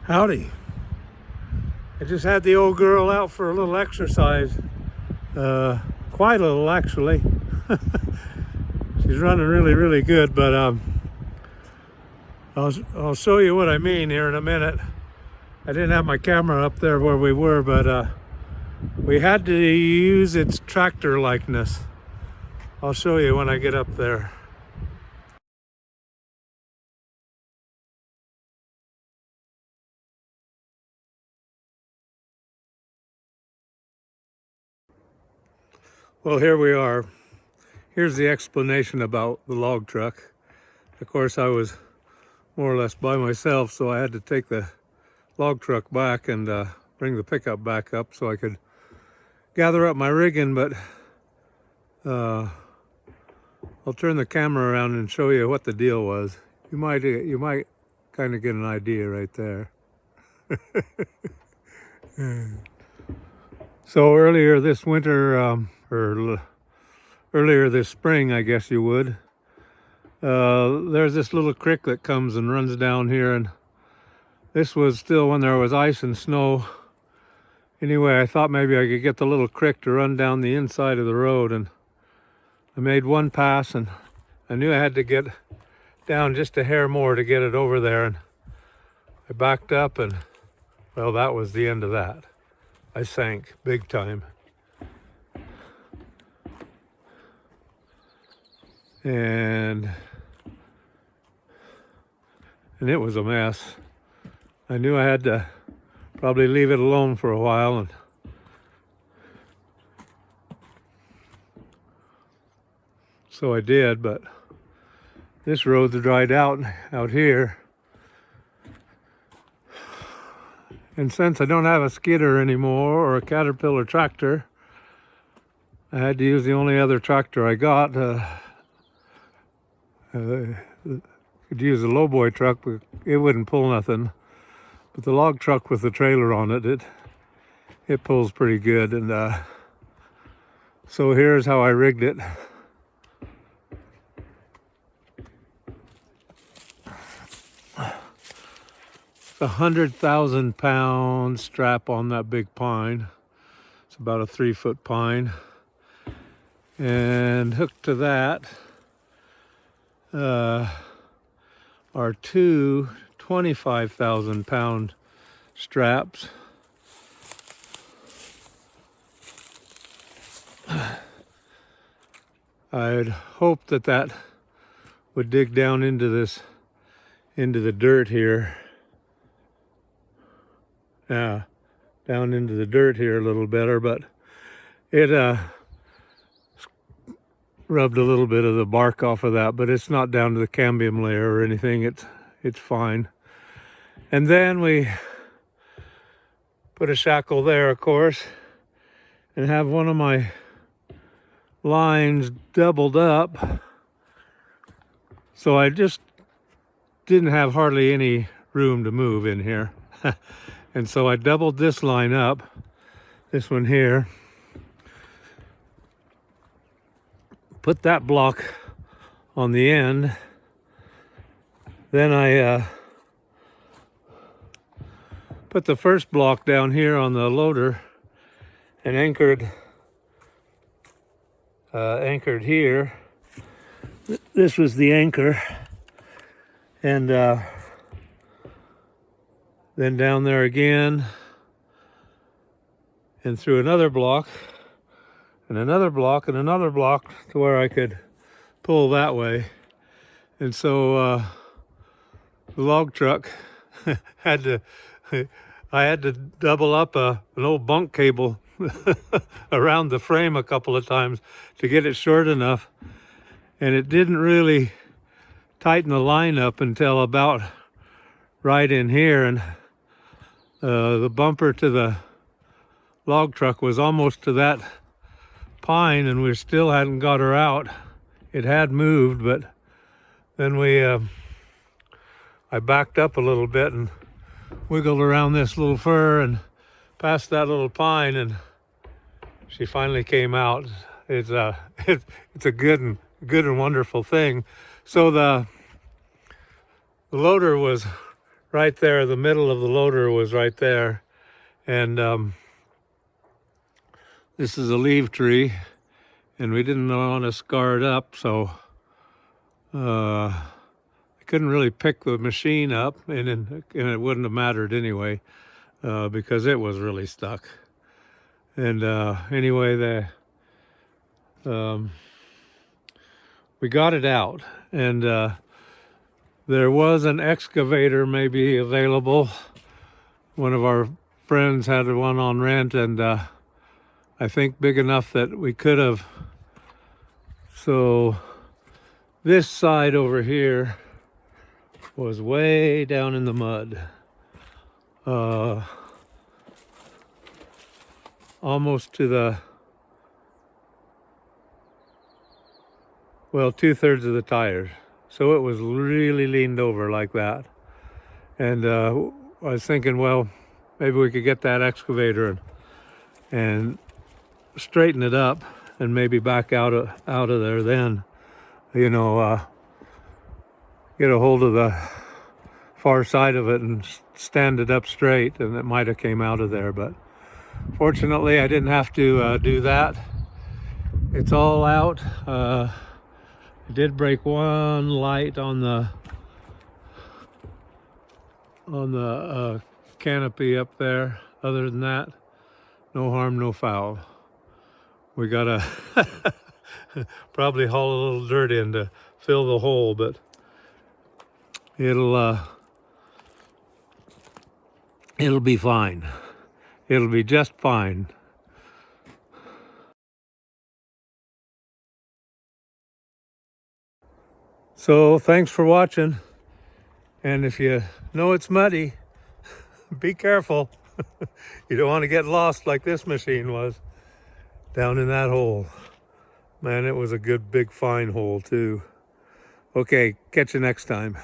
Howdy. I just had the old girl out for a little exercise. Quite a little, actually. She's running really good, but I'll show you what I mean here in a minute. I didn't have my camera up there where we were, but we had to use its tractor likeness. I'll show you when I get up there. Well, here we are. Here's the explanation about the log truck. Of course, I was more or less by myself, so I had to take the log truck back and bring the pickup back up so I could gather up my rigging, but I'll turn the camera around and show you what the deal was. You might kind of get an idea right there. So earlier this winter, or earlier this spring, I guess you would, there's this little creek that comes and runs down here, and this was still when there was ice and snow. Anyway, I thought maybe I could get the little creek to run down the inside of the road, and I made one pass, and I knew I had to get down just a hair more to get it over there, and I backed up, and well, that was the end of that. I sank big time. And it was a mess. I knew I had to probably leave it alone for a while, and so I did, but this road's dried out here. And since I don't have a skidder anymore or a Caterpillar tractor, I had to use the only other tractor I got. Could use a lowboy truck, but it wouldn't pull nothing. But the log truck with the trailer on it, it pulls pretty good. And so here's how I rigged it. A 100,000-pound strap on that big pine. It's about a 3-foot pine. And hooked to that are two 25,000-pound straps. I'd hoped that would dig down into the dirt here. Yeah, down into the dirt here a little better, but it rubbed a little bit of the bark off of that, but it's not down to the cambium layer or anything. It's fine. And then we put a shackle there, of course, and have one of my lines doubled up. So I just didn't have hardly any room to move in here. And so I doubled this line up, this one here, put that block on the end. Then I put the first block down here on the loader and anchored here. This was the anchor, and then down there again, and through another block, and another block, and another block to where I could pull that way. And so the log truck I had to double up an old bunk cable around the frame a couple of times to get it short enough. And it didn't really tighten the line up until about right in here, and the bumper to the log truck was almost to that pine, and we still hadn't got her out. It had moved, but then I backed up a little bit and wiggled around this little fir and past that little pine, and she finally came out. It's a good and wonderful thing. So the loader was right there. The middle of the loader was right there. And this is a leaf tree, and we didn't want to scar it up, so I couldn't really pick the machine up, and it wouldn't have mattered anyway, because it was really stuck. And anyway, we got it out, and there was an excavator maybe available. One of our friends had one on rent, and I think big enough that we could have. So this side over here was way down in the mud, almost to the, well, 2/3 of the tires. So it was really leaned over like that. And I was thinking, well, maybe we could get that excavator and straighten it up and maybe back out of there then, you know, get a hold of the far side of it and stand it up straight, and it might have came out of there. But fortunately I didn't have to do that. It's all out. I did break one light on the canopy up there. Other than that, no harm, no foul. We gotta probably haul a little dirt in to fill the hole, but it'll be fine. It'll be just fine. So thanks for watching, and if you know it's muddy, be careful. You don't want to get lost like this machine was down in that hole. Man, it was a good big fine hole too. Okay, catch you next time.